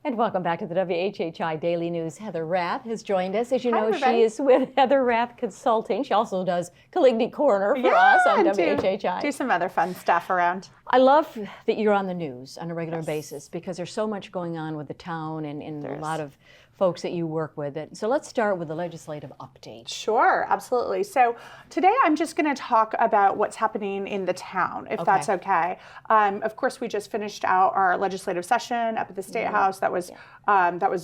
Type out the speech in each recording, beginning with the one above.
And welcome back to the WHHI Daily News. Heather Rath has joined us. As you know, everybody. she is with Heather Rath Consulting. She also does Caligny Corner for us on and WHHI. Do some other fun stuff around. I love that you're on the news on a regular basis because there's so much going on with the town and a lot of folks that you work with. So let's start with the legislative update. Sure, absolutely. So today I'm just going to talk about what's happening in the town, if that's okay. Of course, we just finished out our legislative session up at the State House. That was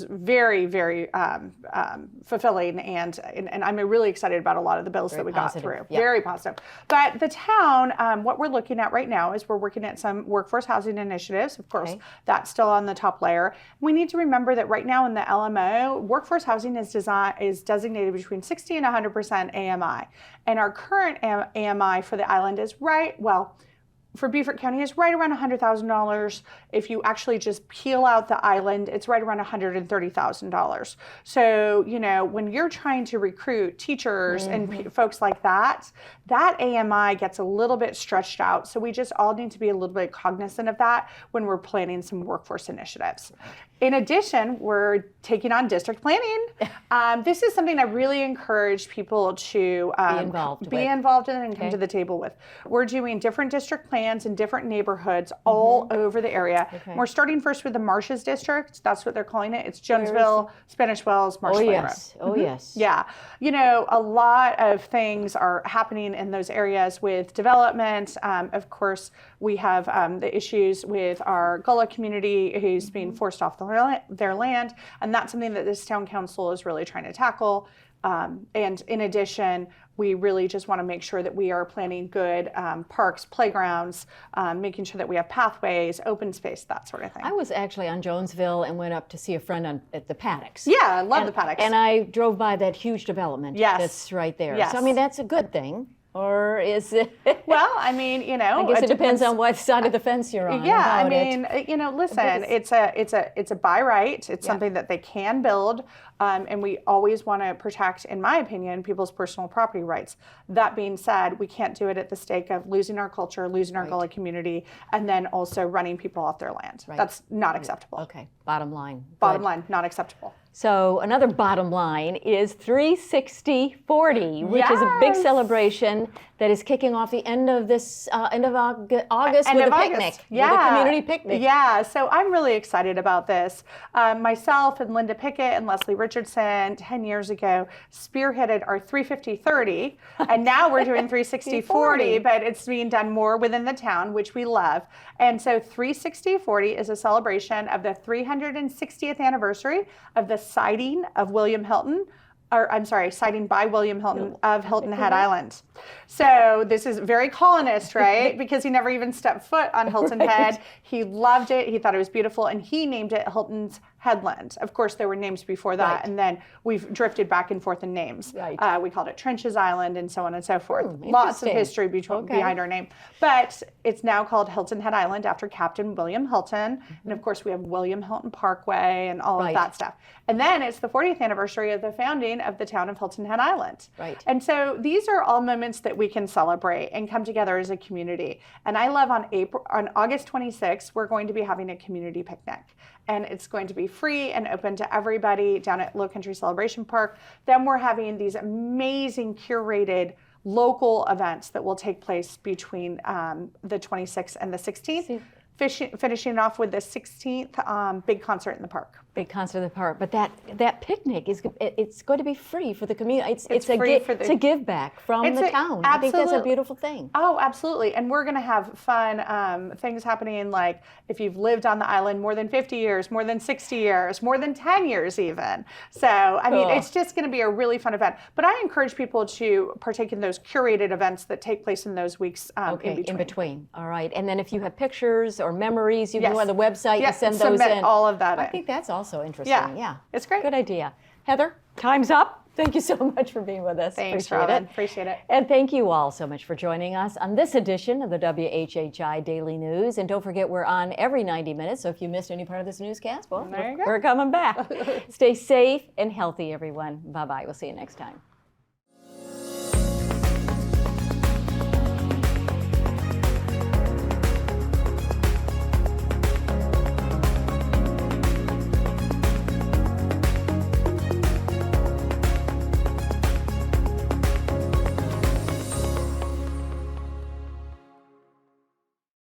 very, very fulfilling, and I'm really excited about a lot of the bills that we got through. Yeah. Very positive. But the town, what we're looking at right now is we're working at some workforce housing initiatives. Of course, that's still on the top layer. We need to remember that right now in the LMO, workforce housing is designated between 60 and 100% AMI. And our current AMI for the island is for Beaufort County is right around $100,000. If you actually just peel out the island, it's right around $130,000. So, you know, when you're trying to recruit teachers and folks like that, that AMI gets a little bit stretched out. So we just all need to be a little bit cognizant of that when we're planning some workforce initiatives. In addition, we're taking on district planning. This is something I really encourage people to be involved in and come to the table with. We're doing different district plans in different neighborhoods all over the area. We're starting first with the Marshes District. That's what they're calling it. It's Jonesville, Spanish Wells, Marsh Lane Road. Oh, yes. Yeah. You know, a lot of things are happening in those areas with development. Of course, we have the issues with our Gullah community who's being forced off their land, and that's something that this town council is really trying to tackle. And in addition, we really just want to make sure that we are planning good parks, playgrounds, making sure that we have pathways, open space, that sort of thing. I was actually on Jonesville and went up to see a friend at the Paddocks. Yeah, I love the Paddocks. And I drove by that huge development that's right there. Yes. So, I mean, that's a good thing. Or is it? Well, I mean, you know, I guess it depends on what side of the fence you're on. Yeah, I mean, you know, listen, it's a by right. It's something that they can build, and we always want to protect, in my opinion, people's personal property rights. That being said, we can't do it at the stake of losing our culture, losing our Gullah community, and then also running people off their land. That's not acceptable. Okay, bottom line. Bottom line, not acceptable. So another bottom line is 360-40, which is a big celebration that is kicking off the end of this end of August with a picnic, with a community picnic. Yeah, so I'm really excited about this. Myself and Linda Pickett and Leslie Richardson 10 years ago spearheaded our 350-30, and now we're doing 360-40, but it's being done more within the town, which we love. And so 360-40 is a celebration of the 360th anniversary of the sighting of sighting by William Hilton of Hilton Head Island. So this is very colonist, right? Because he never even stepped foot on Hilton Head. He loved it. He thought it was beautiful, and he named it Hilton's Headland. Of course, there were names before that, and then we've drifted back and forth in names. We called it Trenches Island and so on and so forth. Lots of history behind our name. But it's now called Hilton Head Island after Captain William Hilton. And of course, we have William Hilton Parkway and all of that stuff. And then it's the 40th anniversary of the founding of the town of Hilton Head Island. And so these are all moments that we can celebrate and come together as a community. And I love on August 26th, we're going to be having a community picnic. And it's going to be free and open to everybody down at Lowcountry Celebration Park. Then we're having these amazing curated local events that will take place between the 26th and the 16th. Finishing off with the 16th big concert in the park. Big concert in the park, but that picnic it's going to be free for the community. It's a give back from the town. I think that's a beautiful thing. Oh, absolutely. And we're going to have fun things happening, like if you've lived on the island more than 50 years, more than 60 years, more than 10 years even. So, I mean, it's just going to be a really fun event. But I encourage people to partake in those curated events that take place in those weeks in between. All right. And then if you have pictures or memories, you can go on the website and send those in. All of that I think that's also interesting. Yeah, it's great. Good idea. Heather, time's up. Thank you so much for being with us. Thanks, Robyn. Appreciate it. And thank you all so much for joining us on this edition of the WHHI Daily News. And don't forget, we're on every 90 minutes, so if you missed any part of this newscast, well, we're coming back. Stay safe and healthy, everyone. Bye-bye. We'll see you next time.